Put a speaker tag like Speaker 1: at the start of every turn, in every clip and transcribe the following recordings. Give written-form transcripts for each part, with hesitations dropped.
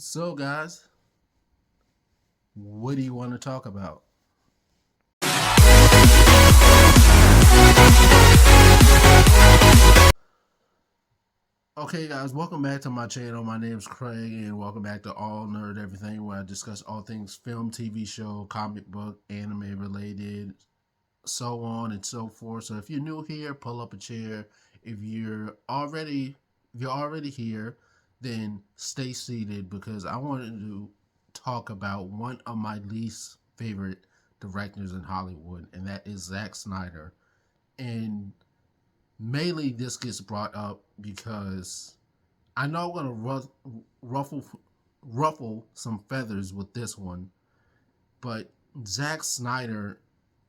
Speaker 1: So, guys, what do you want to talk about? Okay, guys, welcome back to my channel. My name is Craig, and welcome back to All Nerd Everything, where I discuss all things film, TV show, comic book, anime related, so on and so forth. So, if you're new here, pull up a chair. If you're already here, then stay seated because I wanted to talk about one of my least favorite directors in Hollywood, and that is Zack Snyder. And mainly this gets brought up because I know I'm gonna ruffle ruffle some feathers with this one, but Zack Snyder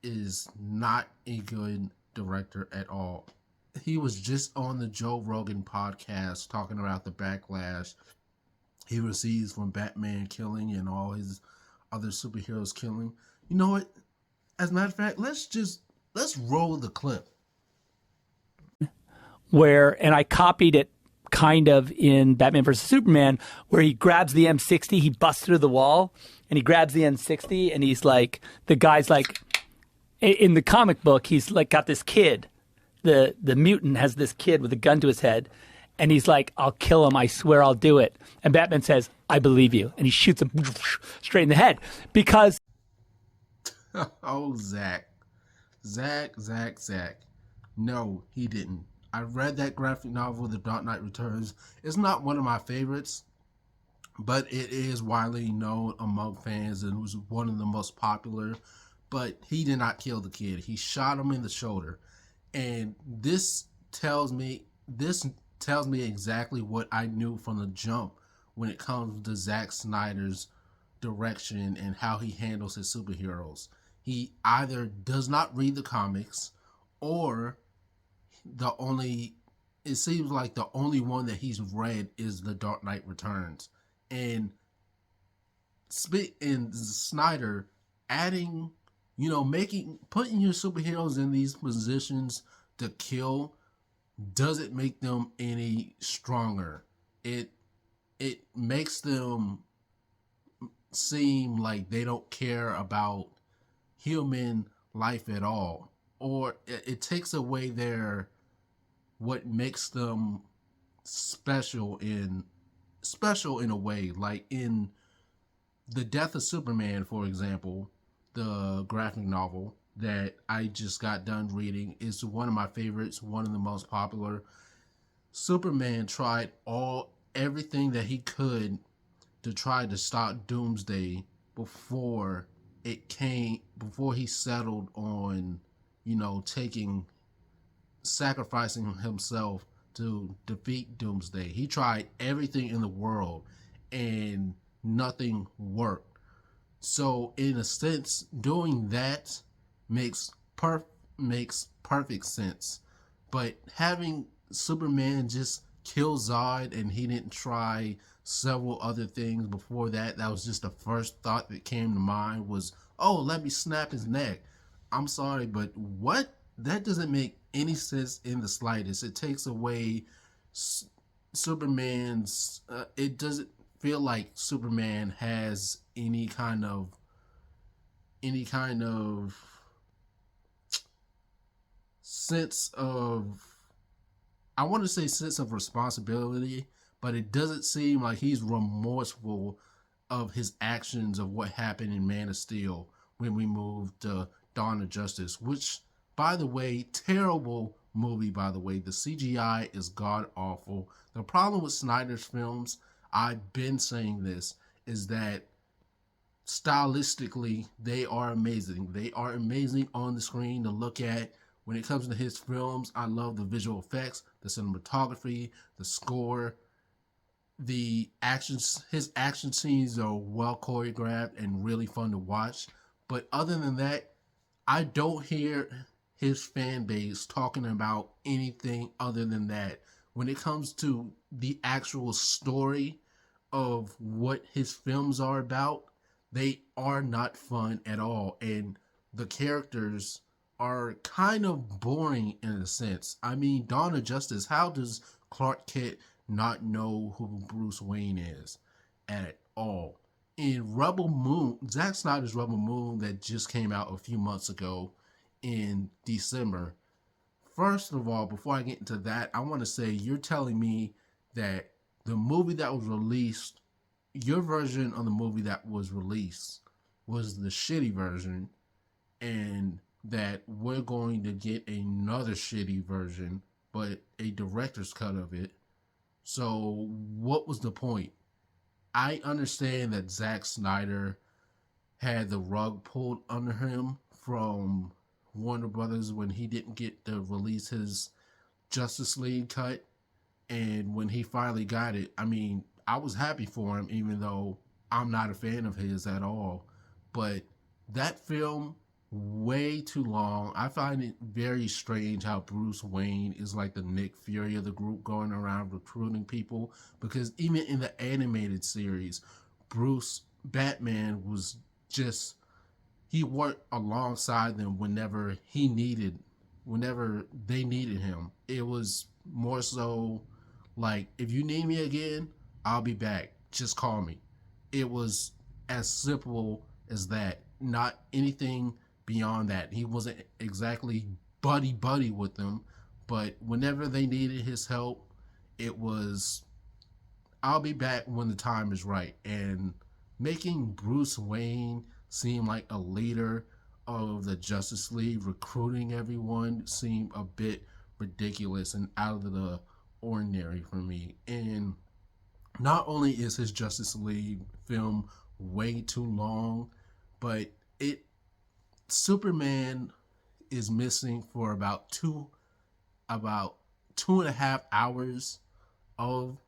Speaker 1: is not a good director at all. He was just on the Joe Rogan podcast talking about the backlash he receives from Batman killing and all his other superheroes killing. You know what? As a matter of fact, let's roll the clip.
Speaker 2: And I copied it kind of in Batman vs. Superman, where he grabs the M60, he busts through the wall, and he grabs the M60, and he's like, the guy's like, in the comic book, he's like got this kid. The mutant has this kid with a gun to his head, and he's like, I'll kill him, I swear I'll do it. And Batman says, I believe you. And he shoots him straight in the head because...
Speaker 1: Oh, Zack. No, he didn't. I read that graphic novel, The Dark Knight Returns. It's not one of my favorites, but it is widely known among fans and was one of the most popular. But he did not kill the kid. He shot him in the shoulder. And this tells me exactly what I knew from the jump when it comes to Zack Snyder's direction and how he handles his superheroes. He either does not read the comics, or it seems like the only one that he's read is The Dark Knight Returns. And Snyder adding, putting your superheroes in these positions to kill doesn't make them any stronger. It makes them seem like they don't care about human life at all, or it takes away what makes them special in a way. Like in The Death of Superman, for example, the graphic novel that I just got done reading, is one of my favorites, one of the most popular. Superman tried everything that he could to try to stop Doomsday before he settled on, sacrificing himself to defeat Doomsday. He tried everything in the world and nothing worked. So in a sense, doing that makes perfect sense. But having Superman just kill Zod and he didn't try several other things before that, that was just the first thought that came to mind was, oh, let me snap his neck. I'm sorry, but what? That doesn't make any sense in the slightest. It takes away Superman's... it doesn't feel like Superman has any kind of sense of, I want to say sense of responsibility, but it doesn't seem like he's remorseful of his actions of what happened in Man of Steel when we moved to Dawn of Justice, which, by the way, terrible movie, by the way. The CGI is god awful. The problem with Snyder's films, I've been saying this, is that stylistically, they are amazing. They are amazing on the screen to look at. When it comes to his films, I love the visual effects, the cinematography, the score, the actions. His action scenes are well choreographed and really fun to watch. But other than that, I don't hear his fan base talking about anything other than that. When it comes to the actual story of what his films are about, they are not fun at all. And the characters are kind of boring in a sense. I mean, Dawn of Justice, how does Clark Kent not know who Bruce Wayne is? at all. In Rebel Moon, Zack Snyder's Rebel Moon that just came out a few months ago in December. First of all, before I get into that, I want to say you're telling me that the movie that was released, your version of the movie that was released, was the shitty version, and that we're going to get another shitty version, but a director's cut of it. So, what was the point? I understand that Zack Snyder had the rug pulled under him from Warner Brothers when he didn't get to release his Justice League cut. And when he finally got it, I mean, I was happy for him, even though I'm not a fan of his at all. But that film, way too long. I find it very strange how Bruce Wayne is like the Nick Fury of the group going around recruiting people. Because even in the animated series, Bruce Batman was just he worked alongside them whenever they needed him. It was more so like, if you need me again, I'll be back. Just call me. It was as simple as that. Not anything beyond that. He wasn't exactly buddy buddy with them, but whenever they needed his help, it was I'll be back when the time is right. And making Bruce Wayne seem like a leader of the Justice League, recruiting everyone, seemed a bit ridiculous and out of the ordinary for me. And not only is his Justice League film way too long, but it Superman is missing for about 2.5 hours of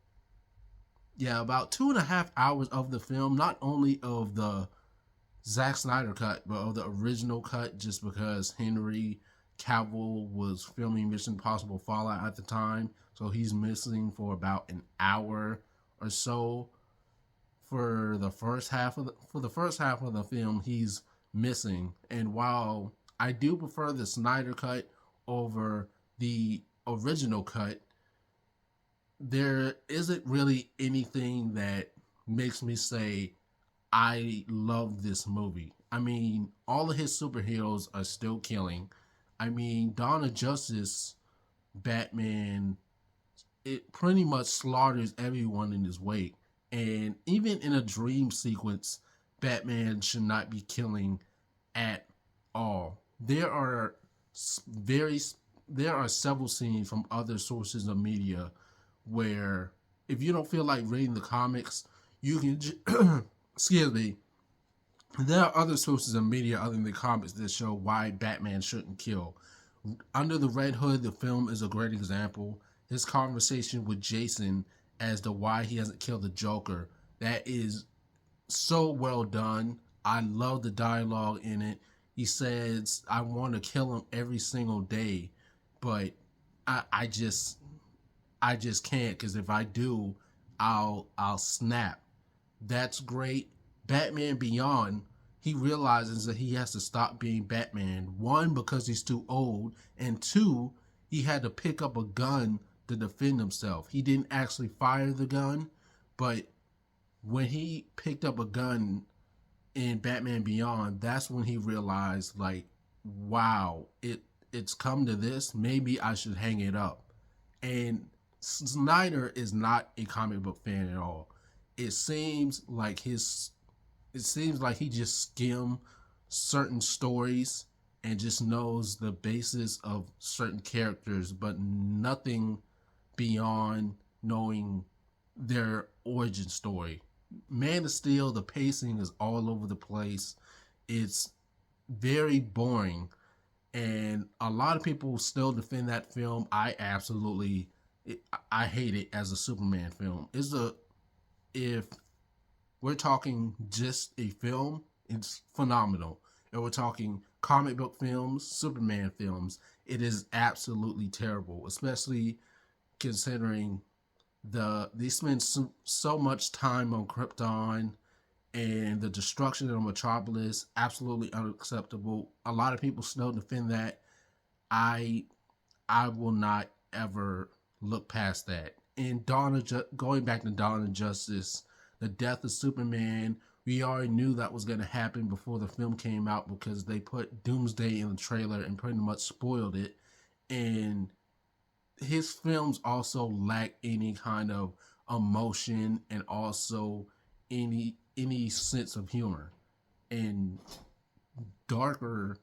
Speaker 1: about 2.5 hours of the film, not only of the Zack Snyder cut, but of the original cut, just because Henry Cavill was filming Mission Impossible Fallout at the time, so he's missing for about an hour or so for the first half of the film. He's missing, and while I do prefer the Snyder cut over the original cut, there isn't really anything that makes me say I love this movie. I mean, all of his superheroes are still killing. I mean, Dawn of Justice, Batman, it pretty much slaughters everyone in his wake. And even in a dream sequence, Batman should not be killing at all. Very there are several scenes from other sources of media where if you don't feel like reading the comics, you can excuse me. There are other sources of media other than the comics that show why Batman shouldn't kill. Under the Red Hood, the film is a great example. His conversation with Jason as to why he hasn't killed the Joker, that is so well done. I love the dialogue in it. He says, "I want to kill him every single day, but I, I just I just can't, because if I do, I'll snap." That's great. Batman Beyond, he realizes that he has to stop being Batman. One, because he's too old, and two, he had to pick up a gun to defend himself. He didn't actually fire the gun, but when he picked up a gun in Batman Beyond, that's when he realized, like, wow, it's come to this. Maybe I should hang it up. And Snyder is not a comic book fan at all. It seems like he just skimmed certain stories and just knows the basis of certain characters, but nothing beyond knowing their origin story. Man of Steel, the pacing is all over the place. It's very boring, and a lot of people still defend that film. I hate it as a Superman film. If we're talking just a film, it's phenomenal. If we're talking comic book films, Superman films, it is absolutely terrible, especially considering they spend so much time on Krypton, and the destruction of Metropolis, absolutely unacceptable. A lot of people still defend that. I I will not ever look past that. And going back to Dawn of Justice, the death of Superman, we already knew that was going to happen before the film came out because they put Doomsday in the trailer and pretty much spoiled it. And his films also lack any kind of emotion and also any sense of humor. And darker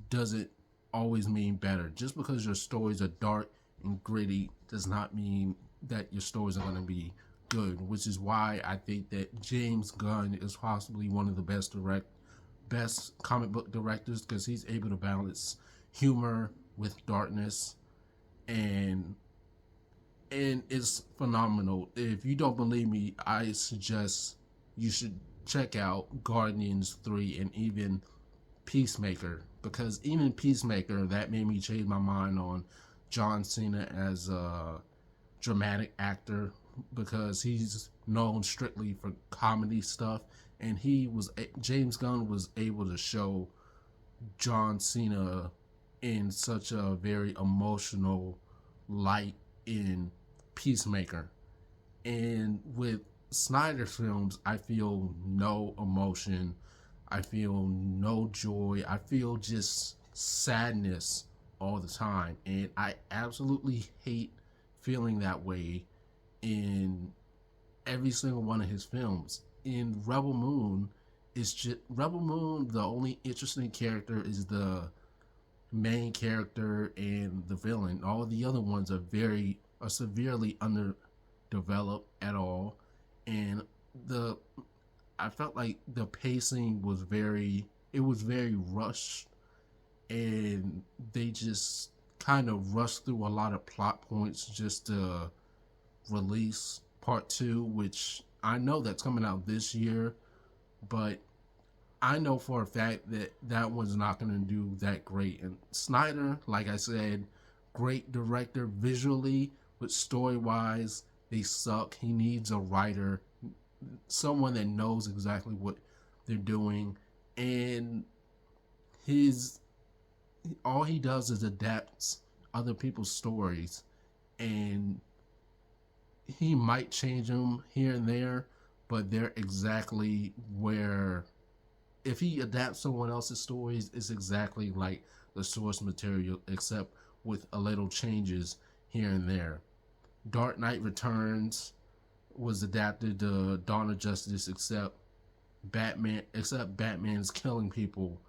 Speaker 1: doesn't always mean better. Just because your stories are dark and gritty does not mean that your stories are going to be good, which is why I think that James Gunn is possibly one of the best comic book directors because he's able to balance humor with darkness, and it's phenomenal. If you don't believe me, I suggest you should check out Guardians 3 and even Peacemaker, because even Peacemaker, that made me change my mind on John Cena as a dramatic actor, because he's known strictly for comedy stuff, and James Gunn was able to show John Cena in such a very emotional light in Peacemaker. And with Snyder films, I feel no emotion. I feel no joy. I feel just sadness all the time. And I absolutely hate feeling that way in every single one of his films. In Rebel Moon, it's just Rebel Moon, the only interesting character is the main character and the villain. All the other ones are severely underdeveloped at all. And the I felt like the pacing was very rushed, and they just kind of rushed through a lot of plot points just to release part 2, which I know that's coming out this year, but I know for a fact that that one's not going to do that great. And Snyder, like I said, great director visually, but story wise, they suck. He needs a writer, someone that knows exactly what they're doing. And his all he does is adapts other people's stories, and he might change them here and there, but they're exactly where, if he adapts someone else's stories, it's exactly like the source material, except with a little changes here and there. Dark Knight Returns was adapted to Dawn of Justice, except Batman's killing people,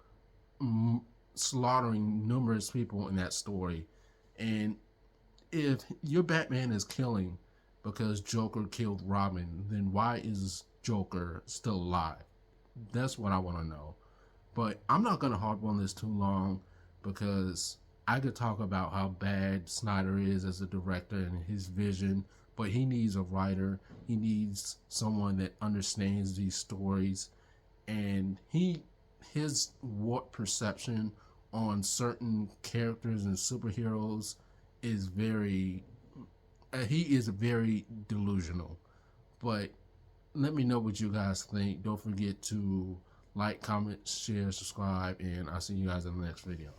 Speaker 1: slaughtering numerous people in that story. And if your Batman is killing because Joker killed Robin, then why is Joker still alive? That's what I want to know. But I'm not going to harp on this too long, because I could talk about how bad Snyder is as a director and his vision, but he needs a writer. He needs someone that understands these stories, and his warped perception on certain characters and superheroes is very he is very delusional. But let me know what you guys think. Don't forget to like, comment, share, subscribe, and I'll see you guys in the next video.